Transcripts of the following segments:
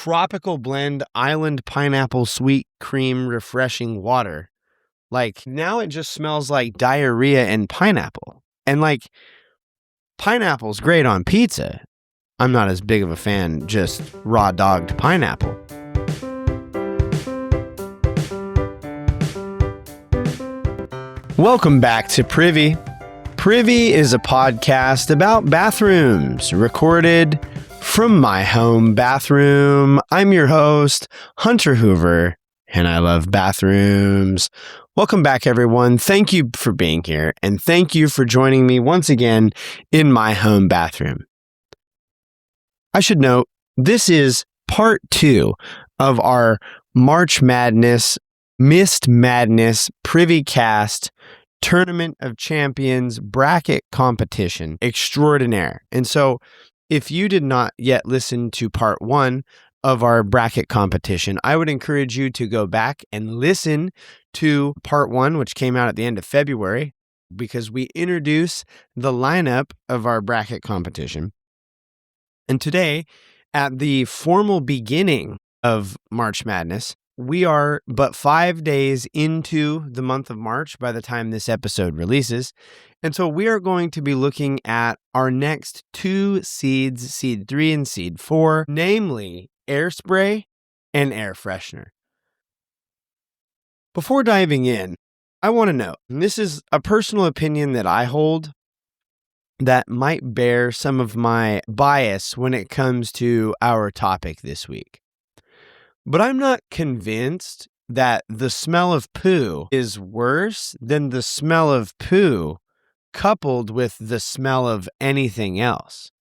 tropical blend island pineapple sweet cream refreshing water. Like, now it just smells like diarrhea and pineapple. And like, pineapple's great on pizza. I'm not as big of a fan just raw dogged pineapple. Welcome back to Privy. Privy is a podcast about bathrooms, recorded from my home bathroom. I'm your host, Hunter Hoover, and I love bathrooms. Welcome back, everyone. Thank you for being here, and thank you for joining me once again in my home bathroom. I should note, this is part 2 of our March Madness, Mist Madness, Privy Cast, Tournament of Champions bracket competition extraordinaire. And so if you did not yet listen to part 1 of our bracket competition, I would encourage you to go back and listen to part 1, which came out at the end of February, because we introduce the lineup of our bracket competition. And today, at the formal beginning of March Madness, we are but 5 days into the month of March by the time this episode releases. And so we are going to be looking at our next 2 seeds, seed 3 and seed 4, namely air spray and air freshener. Before diving in, I want to note, and this is a personal opinion that I hold that might bear some of my bias when it comes to our topic this week. But I'm not convinced that the smell of poo is worse than the smell of poo coupled with the smell of anything else.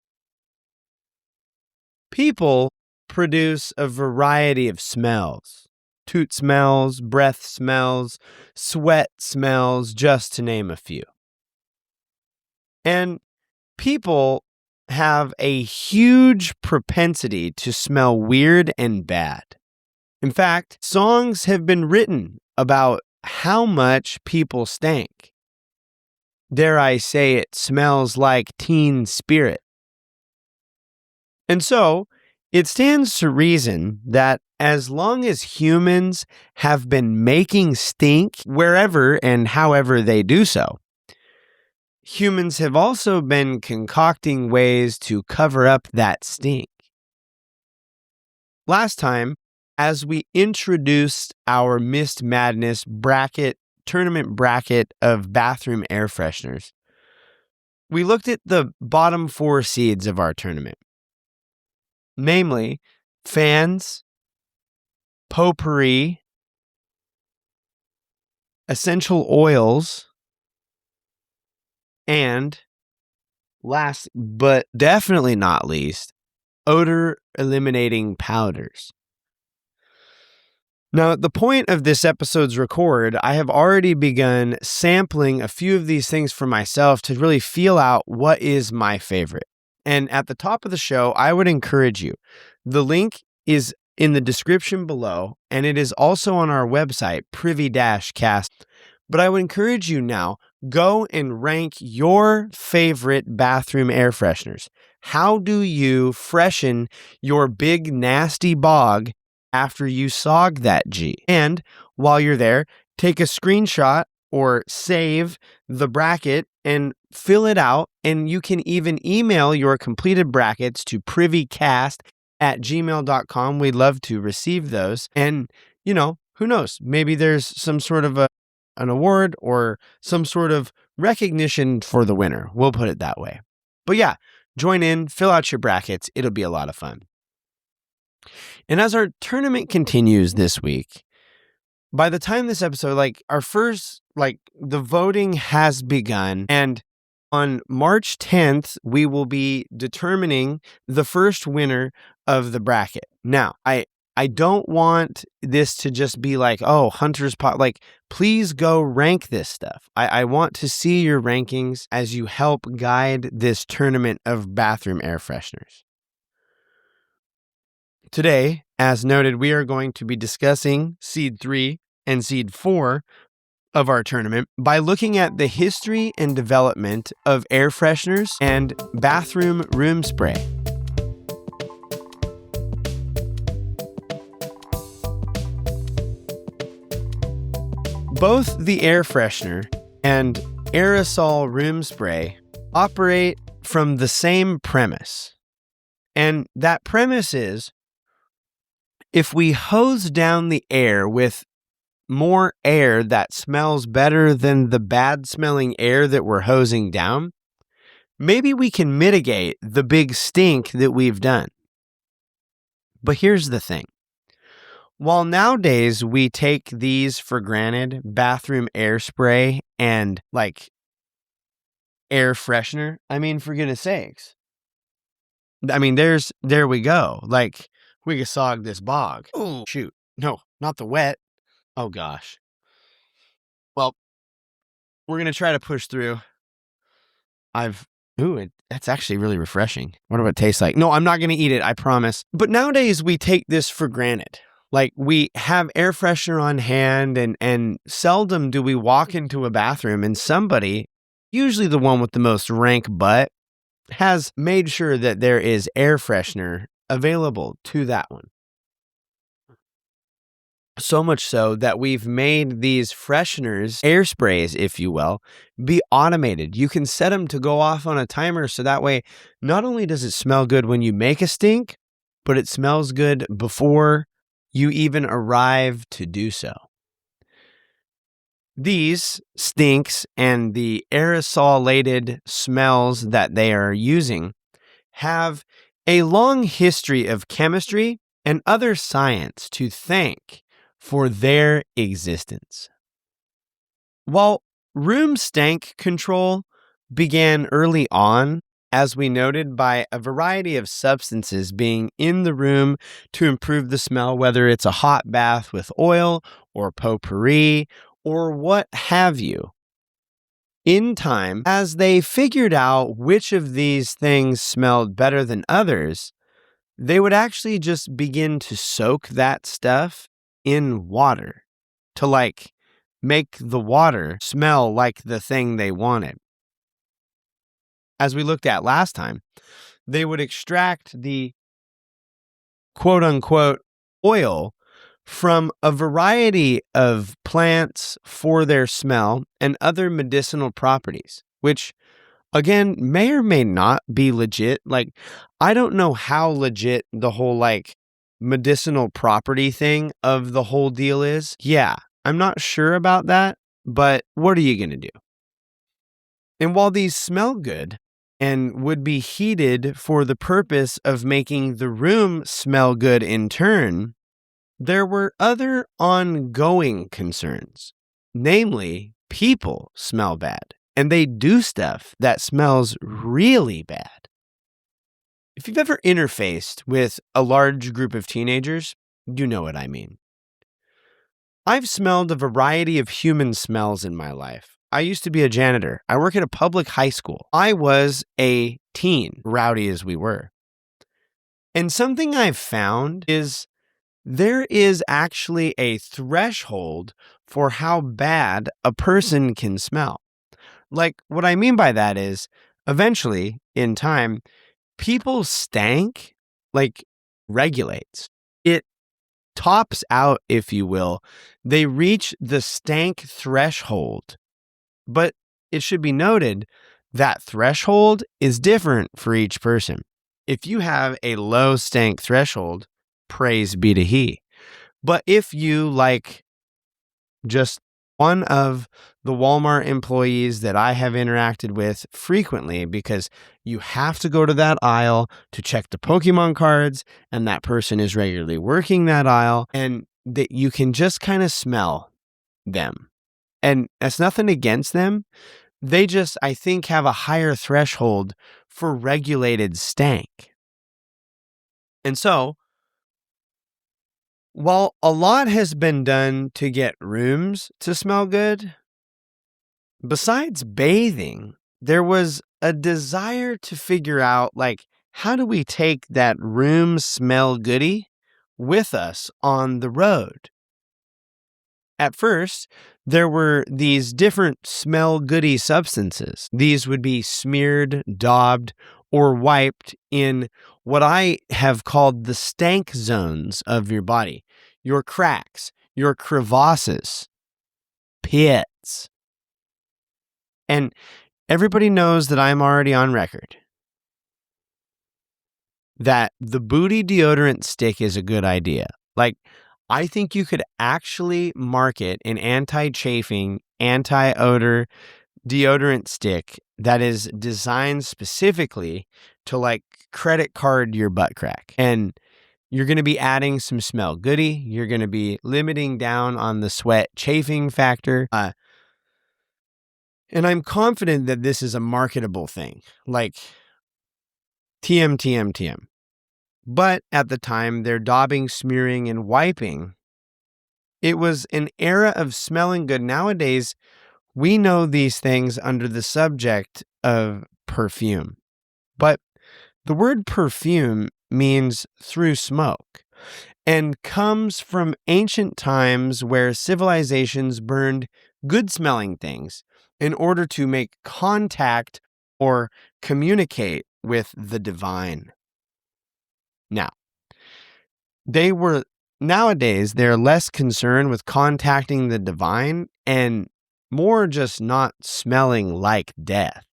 People produce a variety of smells. Toot smells, breath smells, sweat smells, just to name a few. And people have a huge propensity to smell weird and bad. In fact, songs have been written about how much people stank. Dare I say it smells like teen spirit. And so, it stands to reason that as long as humans have been making stink wherever and however they do so, humans have also been concocting ways to cover up that stink. Last time, as we introduced our Mist Madness tournament bracket of bathroom air fresheners, we looked at the bottom 4 seeds of our tournament, namely fans, potpourri, essential oils, and last but definitely not least, odor eliminating powders. Now, at the point of this episode's record, I have already begun sampling a few of these things for myself to really feel out what is my favorite. And at the top of the show, I would encourage you. The link is in the description below, and it is also on our website, Privy-Cast. But I would encourage you now, go and rank your favorite bathroom air fresheners. How do you freshen your big nasty bog after you sog that G? And while you're there, take a screenshot or save the bracket and fill it out. And you can even email your completed brackets to privycast@gmail.com. We'd love to receive those. And, who knows? Maybe there's some sort of an award or some sort of recognition for the winner. We'll put it that way. But yeah, join in, fill out your brackets. It'll be a lot of fun. And as our tournament continues this week, by the time this episode, the voting has begun. And on March 10th, we will be determining the first winner of the bracket. Now, I don't want this to just be like, oh, Hunter's pot. Please go rank this stuff. I want to see your rankings as you help guide this tournament of bathroom air fresheners. Today, as noted, we are going to be discussing Seed 3 and Seed 4 of our tournament by looking at the history and development of air fresheners and bathroom room spray. Both the air freshener and aerosol room spray operate from the same premise. And that premise is, if we hose down the air with more air that smells better than the bad smelling air that we're hosing down, maybe we can mitigate the big stink that we've done. But here's the thing. While nowadays we take these for granted, bathroom air spray and like air freshener, for goodness sakes. There we go. Like, we can sog this bog. Oh, shoot. No, not the wet. Oh, gosh. Well, we're going to try to push through. That's actually really refreshing. What do it taste like? No, I'm not going to eat it, I promise. But nowadays we take this for granted. Like, we have air freshener on hand and seldom do we walk into a bathroom and somebody, usually the one with the most rank butt, has made sure that there is air freshener available to that one. So much so that we've made these fresheners, air sprays, if you will, be automated. You can set them to go off on a timer so that way not only does it smell good when you make a stink, but it smells good before you even arrive to do so. These stinks and the aerosolated smells that they are using have a long history of chemistry and other science to thank for their existence. While room stank control began early on, as we noted, by a variety of substances being in the room to improve the smell, whether it's a hot bath with oil or potpourri or what have you. In time, as they figured out which of these things smelled better than others, they would actually just begin to soak that stuff in water to make the water smell like the thing they wanted. As we looked at last time, they would extract the quote unquote oil from a variety of plants for their smell and other medicinal properties, which again may or may not be legit. I don't know how legit the whole medicinal property thing of the whole deal is. Yeah, I'm not sure about that, but what are you going to do? And while these smell good and would be heated for the purpose of making the room smell good in turn, there were other ongoing concerns. Namely, people smell bad, and they do stuff that smells really bad. If you've ever interfaced with a large group of teenagers, you know what I mean. I've smelled a variety of human smells in my life. I used to be a janitor. I work at a public high school. I was a teen, rowdy as we were. And something I've found is there is actually a threshold for how bad a person can smell. What I mean by that is, eventually, in time, people's stank regulates. It tops out, if you will. They reach the stank threshold. But it should be noted that threshold is different for each person. If you have a low stank threshold, praise be to He. But if you just one of the Walmart employees that I have interacted with frequently, because you have to go to that aisle to check the Pokemon cards, and that person is regularly working that aisle, and that you can just kind of smell them. And that's nothing against them. They just, I think, have a higher threshold for regulated stank. And so, while a lot has been done to get rooms to smell good, besides bathing, there was a desire to figure out, how do we take that room smell goody with us on the road? At first, there were these different smell goody substances. These would be smeared, daubed, or wiped in what I have called the stank zones of your body, your cracks, your crevasses. pits. And everybody knows that I'm already on record that the booty deodorant stick is a good idea. Like, I think you could actually market an anti-chafing, anti-odor deodorant stick that is designed specifically to like credit card your butt crack. And you're going to be adding some smell goody. You're going to be limiting down on the sweat chafing factor. And I'm confident that this is a marketable thing. Like TM. But at the time, they're daubing, smearing, and wiping. It was an era of smelling good. Nowadays, we know these things under the subject of perfume. But the word perfume means through smoke and comes from ancient times where civilizations burned good-smelling things in order to make contact or communicate with the divine. Now, nowadays, they're less concerned with contacting the divine and more just not smelling like death.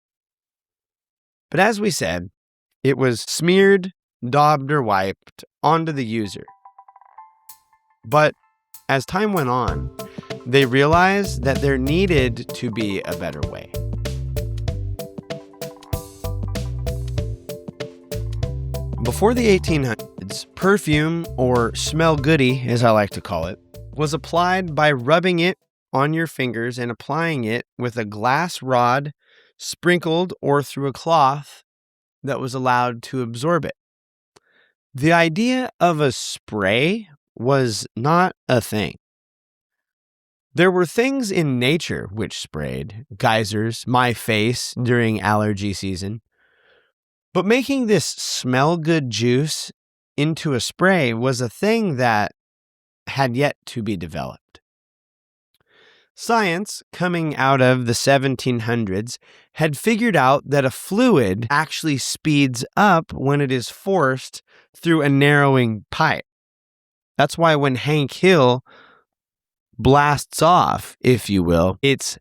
But as we said, it was smeared, daubed, or wiped onto the user. But as time went on, they realized that there needed to be a better way. Before the 1800s, perfume, or smell goody, as I like to call it, was applied by rubbing it on your fingers and applying it with a glass rod sprinkled or through a cloth that was allowed to absorb it. The idea of a spray was not a thing. There were things in nature which sprayed, geysers, my face during allergy season. But making this smell good juice into a spray was a thing that had yet to be developed. Science, coming out of the 1700s, had figured out that a fluid actually speeds up when it is forced through a narrowing pipe. That's why when Hank Hill blasts off, if you will, it's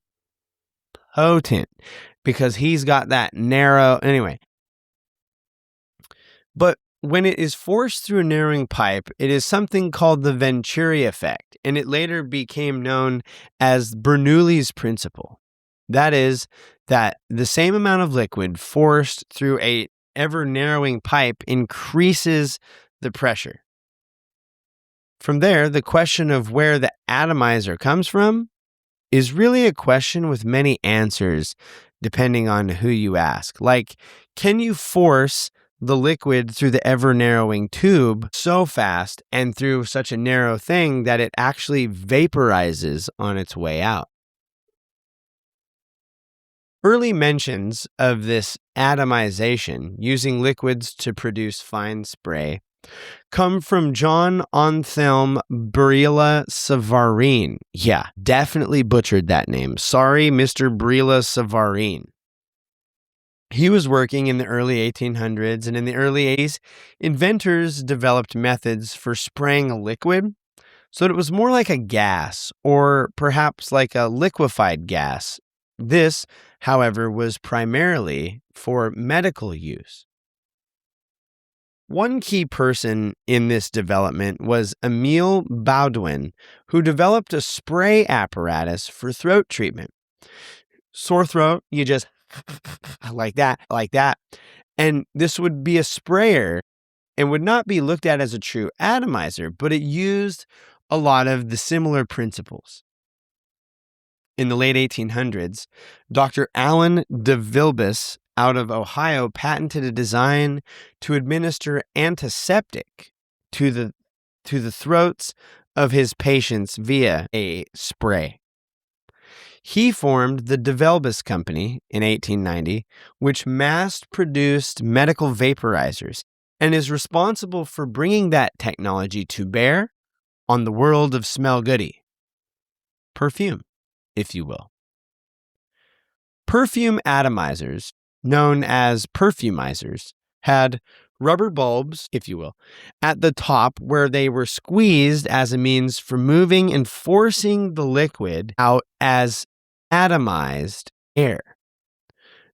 potent because he's got that narrow... Anyway. But when it is forced through a narrowing pipe, it is something called the Venturi effect, and it later became known as Bernoulli's principle. That is, that the same amount of liquid forced through a ever-narrowing pipe increases the pressure. From there, the question of where the atomizer comes from is really a question with many answers, depending on who you ask. Like, can you force the liquid through the ever-narrowing tube so fast and through such a narrow thing that it actually vaporizes on its way out? Early mentions of this atomization using liquids to produce fine spray come from John Anthelm Brilla Savarin. Yeah, definitely butchered that name. Sorry, Mr. Brilla Savarin. He was working in the early 1800s, and in the early 80s, inventors developed methods for spraying a liquid so that it was more like a gas, or perhaps like a liquefied gas. This, however, was primarily for medical use. One key person in this development was Emile Baudouin, who developed a spray apparatus for throat treatment. Sore throat, you just like that. And this would be a sprayer and would not be looked at as a true atomizer, but it used a lot of the similar principles. In the late 1800s, Dr. Alan de Vilbis out of Ohio patented a design to administer antiseptic to the throats of his patients via a spray. He formed the de Vilbis Company in 1890, which mass-produced medical vaporizers and is responsible for bringing that technology to bear on the world of smell goody. Perfume, if you will. Perfume atomizers, known as perfumizers, had rubber bulbs, if you will, at the top where they were squeezed as a means for moving and forcing the liquid out as atomized air.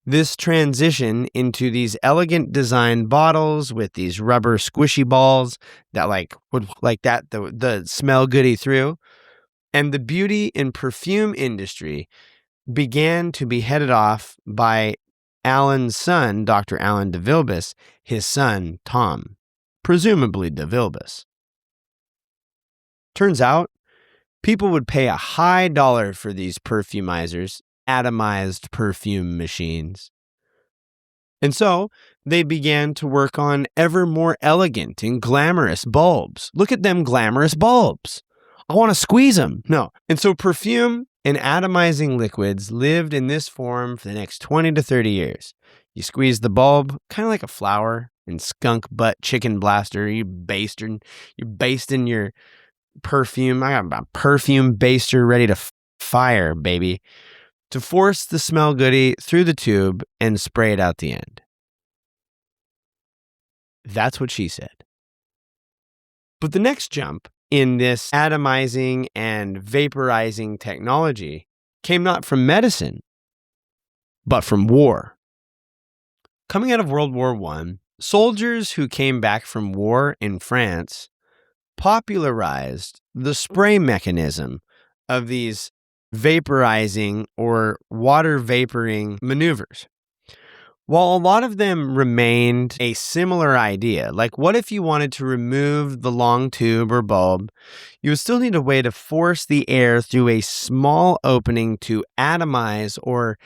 This transition into these elegant designed bottles with these rubber squishy balls that would the smell goody through, and the beauty and perfume industry began to be headed off by Alan's son, Dr. Alan de Vilbis, his son, Tom, presumably de Vilbis. Turns out, people would pay a high dollar for these perfumizers, atomized perfume machines. And so, they began to work on ever more elegant and glamorous bulbs. Look at them glamorous bulbs. I want to squeeze them. No. And so perfume and atomizing liquids lived in this form for the next 20 to 30 years. You squeeze the bulb, kind of like a flower and skunk butt chicken blaster. You're basting your perfume. I got a perfume baster ready to fire, baby, to force the smell goody through the tube and spray it out the end. That's what she said. But the next jump in this atomizing and vaporizing technology came not from medicine, but from war. Coming out of World War I, soldiers who came back from war in France popularized the spray mechanism of these vaporizing or water vaporing maneuvers. While a lot of them remained a similar idea, like what if you wanted to remove the long tube or bulb, you would still need a way to force the air through a small opening to atomize or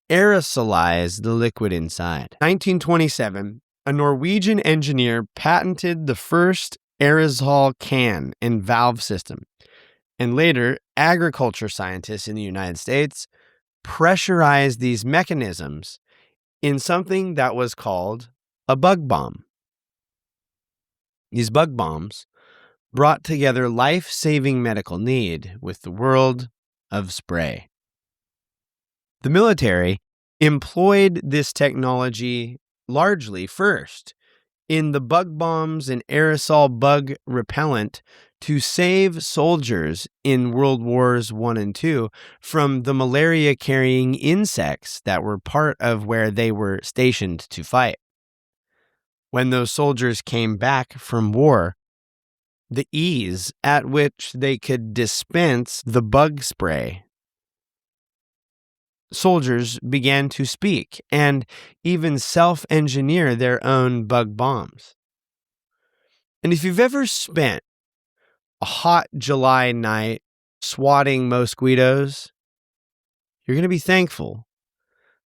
aerosolize the liquid inside. 1927, a Norwegian engineer patented the first aerosol can and valve system, and later agriculture scientists in the United States pressurized these mechanisms in something that was called a bug bomb. These bug bombs brought together life-saving medical need with the world of spray. The military employed this technology largely first in the bug bombs and aerosol bug repellent to save soldiers in World Wars I and II from the malaria-carrying insects that were part of where they were stationed to fight. When those soldiers came back from war, the ease at which they could dispense the bug spray, soldiers began to speak and even self-engineer their own bug bombs. And if you've ever spent a hot July night swatting mosquitoes, you're going to be thankful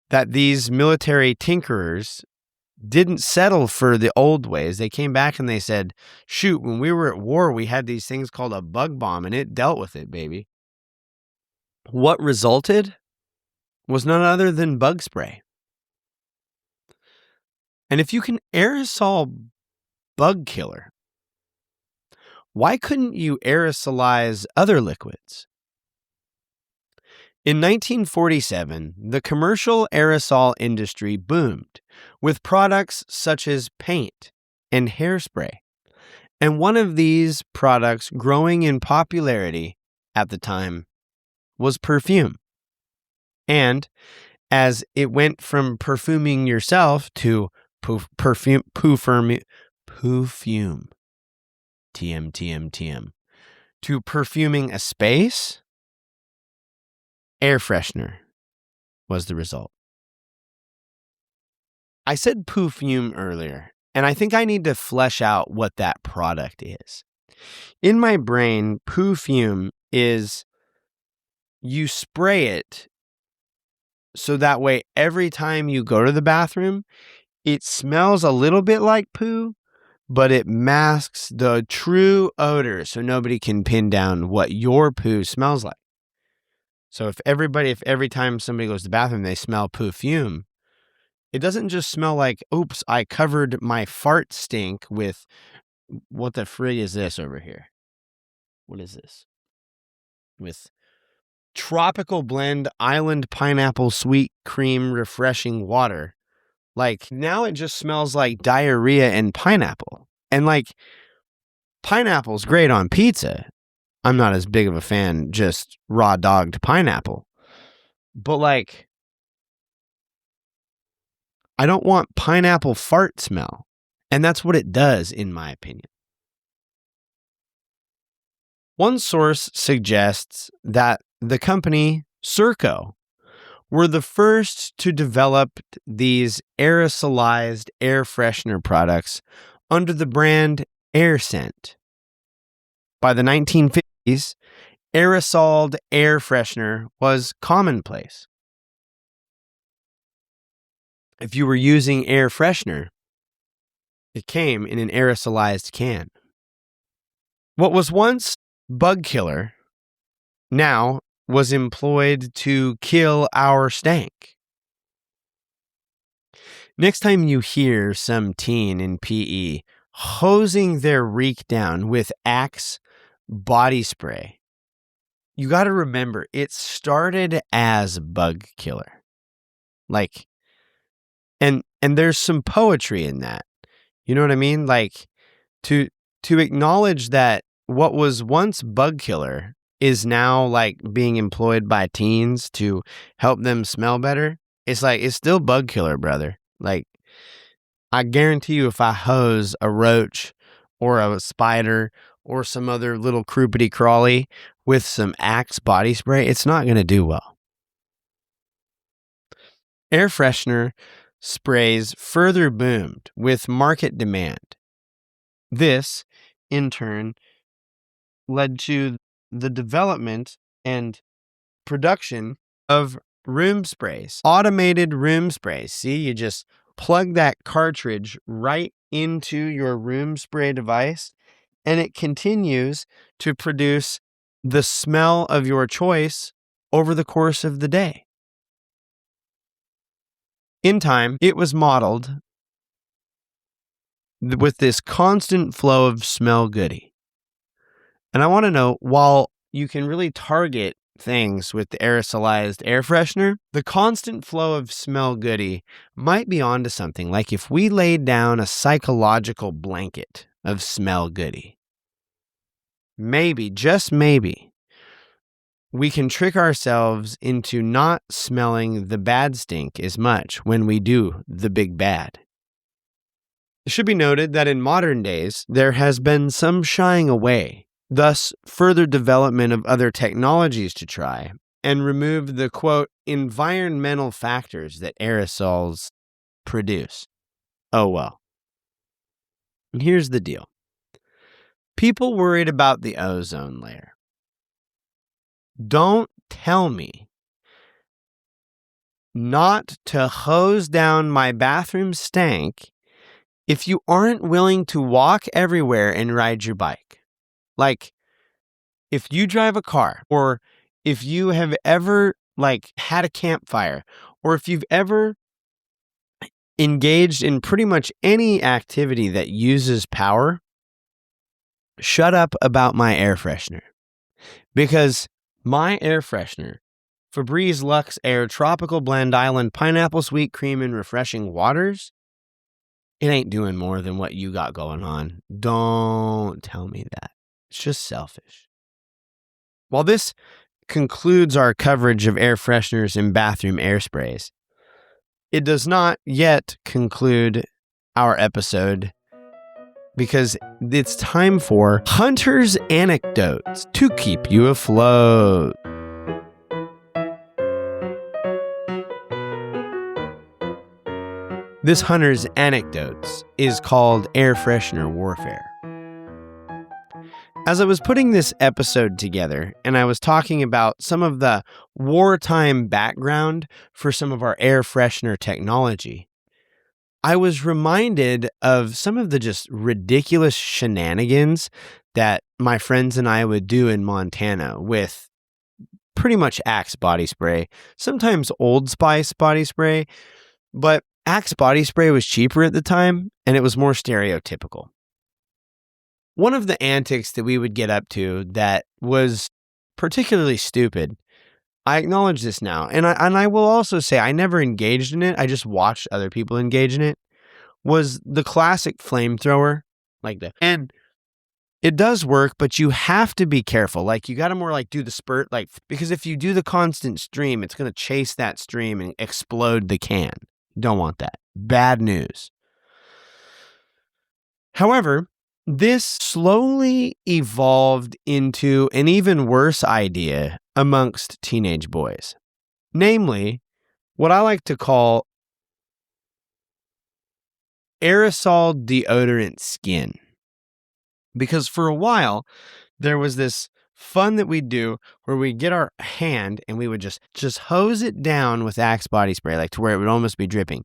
that these military tinkerers didn't settle for the old ways. They came back and they said, shoot, when we were at war, we had these things called a bug bomb and it dealt with it, baby. What resulted was none other than bug spray. And if you can aerosol bug killer, why couldn't you aerosolize other liquids? In 1947, the commercial aerosol industry boomed with products such as paint and hairspray. And one of these products growing in popularity at the time was perfume. And as it went from perfuming yourself to perfume, TM, to perfuming a space, air freshener was the result. I said perfume earlier, and I think I need to flesh out what that product is. In my brain, perfume is you spray it so that way every time you go to the bathroom, it smells a little bit like poo, but it masks the true odor so nobody can pin down what your poo smells like. So if every time somebody goes to the bathroom, they smell perfume, it doesn't just smell like, oops, I covered my fart stink with, what the frig is this over here? What is this? With tropical blend island pineapple sweet cream refreshing water Like, now it just smells like diarrhea and pineapple. And like, pineapple's great on pizza. I'm not as big of a fan just raw dogged pineapple. But like, I don't want pineapple fart smell. And that's what it does, in my opinion. One source suggests that the company Circo were the first to develop these aerosolized air freshener products under the brand Air Scent. By the 1950s, aerosoled air freshener was commonplace. If you were using air freshener, it came in an aerosolized can. What was once bug killer now was employed to kill our stank. Next time you hear some teen in PE hosing their reek down with Axe body spray, you got to remember it started as bug killer. Like, and there's some poetry in that. You know what I mean? Like, to acknowledge that what was once bug killer is now like being employed by teens to help them smell better. It's like, it's still bug killer, brother. Like, I guarantee you, if I hose a roach or a spider or some other little croupity crawly with some Axe body spray, it's not going to do well. Air freshener sprays further boomed with market demand. This, in turn, led to the development and production of room sprays, automated room sprays. See, you just plug that cartridge right into your room spray device, and it continues to produce the smell of your choice over the course of the day. In time, it was modeled with this constant flow of smell goody. And I want to know, while you can really target things with the aerosolized air freshener, the constant flow of smell goody might be onto something. Like if we laid down a psychological blanket of smell goody, maybe, just maybe, we can trick ourselves into not smelling the bad stink as much when we do the big bad. It should be noted that in modern days, there has been some shying away, thus further development of other technologies to try and remove the, quote, environmental factors that aerosols produce. Oh well. And here's the deal. People worried about the ozone layer. Don't tell me not to hose down my bathroom stank if you aren't willing to walk everywhere and ride your bike. Like, if you drive a car, or if you have ever had a campfire, or if you've ever engaged in pretty much any activity that uses power, shut up about my air freshener. Because my air freshener, Febreze Luxe Air Tropical Blend Island Pineapple Sweet Cream and Refreshing Waters, it ain't doing more than what you got going on. Don't tell me that. It's just selfish. While this concludes our coverage of air fresheners and bathroom air sprays, it does not yet conclude our episode, because it's time for Hunter's Anecdotes to keep you afloat. This Hunter's Anecdotes is called Air Freshener Warfare. As I was putting this episode together and I was talking about some of the wartime background for some of our air freshener technology, I was reminded of some of the just ridiculous shenanigans that my friends and I would do in Montana with pretty much Axe body spray, sometimes Old Spice body spray, but Axe body spray was cheaper at the time and it was more stereotypical. One of the antics that we would get up to that was particularly stupid I acknowledge this now. And I will also say I never engaged in it. I just watched other people engage in it. Was the classic flamethrower. And it does work, but you have to be careful. Like, you got to more like do the spurt, like, because if you do the constant stream, it's going to chase that stream and explode the can. Don't want that. Bad news. However, this slowly evolved into an even worse idea amongst teenage boys. Namely, what I like to call aerosol deodorant skin. Because for a while, there was this fun that we'd do where we'd get our hand and we would just hose it down with Axe body spray, like to where it would almost be dripping.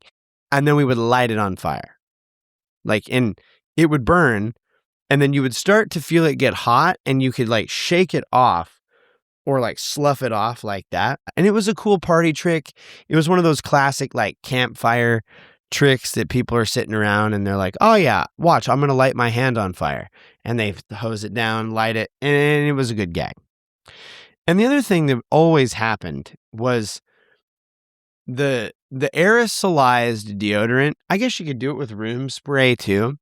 And then we would light it on fire. And it would burn, and then you would start to feel it get hot, and you could like shake it off or like slough it off like that. And it was a cool party trick. It was one of those classic like campfire tricks that people are sitting around and they're like, oh yeah, watch, I'm going to light my hand on fire. And they hose it down, light it, and it was a good gag. And the other thing that always happened was the aerosolized deodorant. I guess you could do it with room spray too,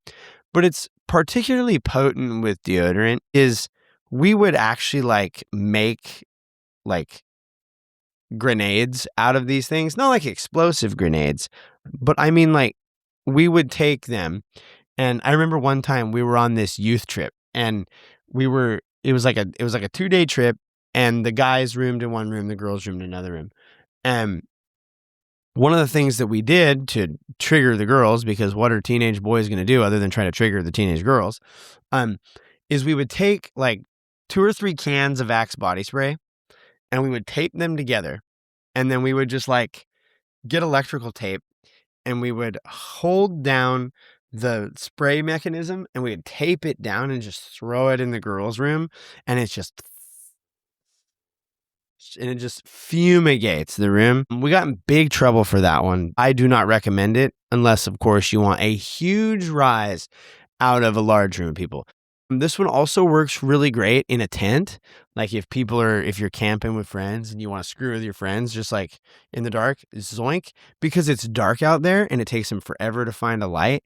but it's particularly potent with deodorant is we would actually like make like grenades out of these things, not like explosive grenades, but I mean like we would take them. And I remember one time we were on this youth trip and it was like a 2-day trip, and the guys roomed in one room, the girls roomed in another room. And one of the things that we did to trigger the girls, because what are teenage boys going to do other than try to trigger the teenage girls, is we would take like 2 or 3 cans of Axe body spray and we would tape them together. And then we would just like get electrical tape and we would hold down the spray mechanism and we'd tape it down and just throw it in the girls' room. And it just fumigates the room. We got in big trouble for that one. I do not recommend it unless, of course, you want a huge rise out of a large room of people. This one also works really great in a tent. Like if you're camping with friends and you want to screw with your friends, just like in the dark, zoink, because it's dark out there and it takes them forever to find a light.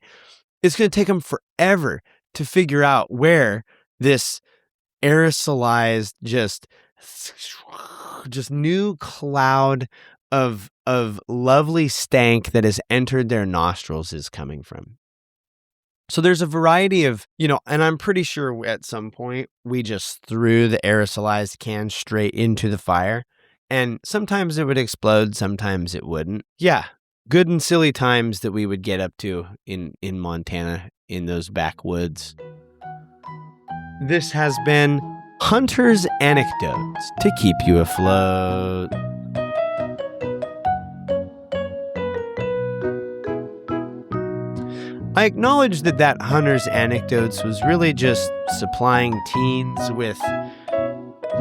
It's going to take them forever to figure out where this aerosolized just new cloud of lovely stank that has entered their nostrils is coming from. So there's a variety of, and I'm pretty sure at some point we just threw the aerosolized can straight into the fire, and sometimes it would explode, sometimes it wouldn't. Yeah, good and silly times that we would get up to in Montana in those backwoods. This has been Hunter's Anecdotes to keep you afloat. I acknowledge that Hunter's Anecdotes was really just supplying teens with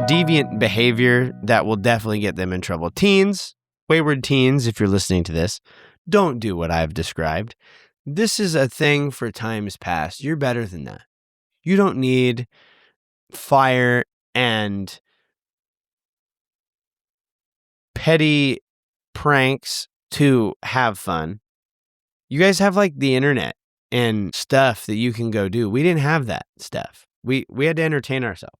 deviant behavior that will definitely get them in trouble. Teens, wayward teens, if you're listening to this, don't do what I've described. This is a thing for times past. You're better than that. You don't need fire and petty pranks to have fun. You guys have like the internet and stuff that you can go do. We didn't have that stuff. We had to entertain ourselves.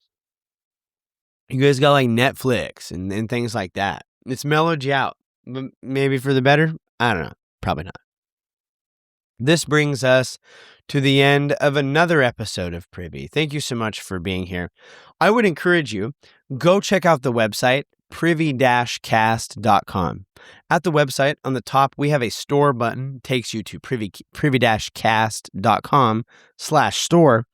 You guys got like Netflix and things like that. It's mellowed you out. Maybe for the better? I don't know. Probably not. This brings us to the end of another episode of Privy. Thank you so much for being here. I would encourage you, go check out the website, privy-cast.com. At the website, on the top, we have a store button, takes you to privy-cast.com/store.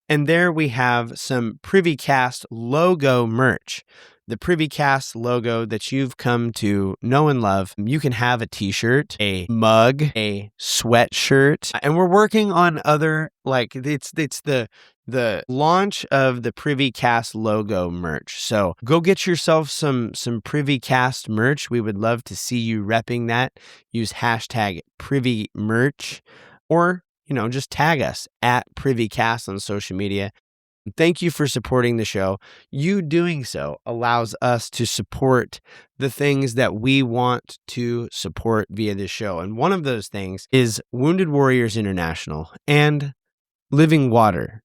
And there we have some PrivyCast logo merch. The PrivyCast logo that you've come to know and love. You can have a t-shirt, a mug, a sweatshirt, and we're working on other, like, it's the launch of the PrivyCast logo merch. So go get yourself some PrivyCast merch. We would love to see you repping that. Use hashtag PrivyMerch, or just tag us at PrivyCast on social media. Thank you for supporting the show. You doing so allows us to support the things that we want to support via this show. And one of those things is Wounded Warriors International and Living Water.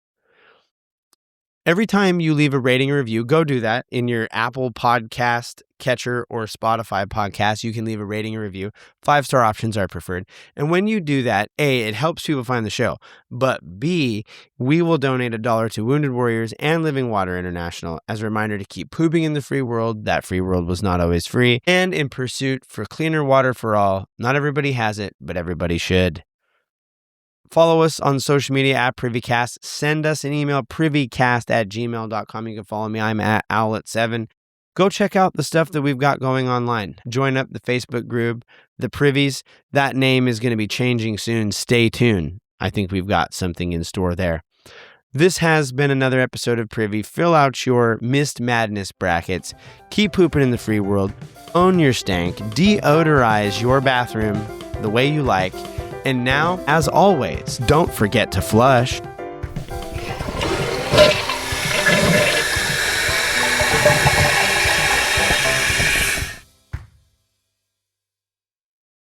Every time you leave a rating or review, go do that in your Apple podcast catcher or Spotify podcast. You can leave a rating or review. 5-star options are preferred. And when you do that, A, it helps people find the show. But B, we will donate $1 to Wounded Warriors and Living Water International as a reminder to keep pooping in the free world. That free world was not always free. And in pursuit for cleaner water for all. Not everybody has it, but everybody should. Follow us on social media at PrivyCast. Send us an email, privycast@gmail.com. You can follow me. I'm at Owlet7. Go check out the stuff that we've got going online. Join up the Facebook group, The Privies. That name is going to be changing soon. Stay tuned. I think we've got something in store there. This has been another episode of Privy. Fill out your Mist Madness brackets. Keep pooping in the free world. Own your stank. Deodorize your bathroom the way you like. And now, as always, don't forget to flush.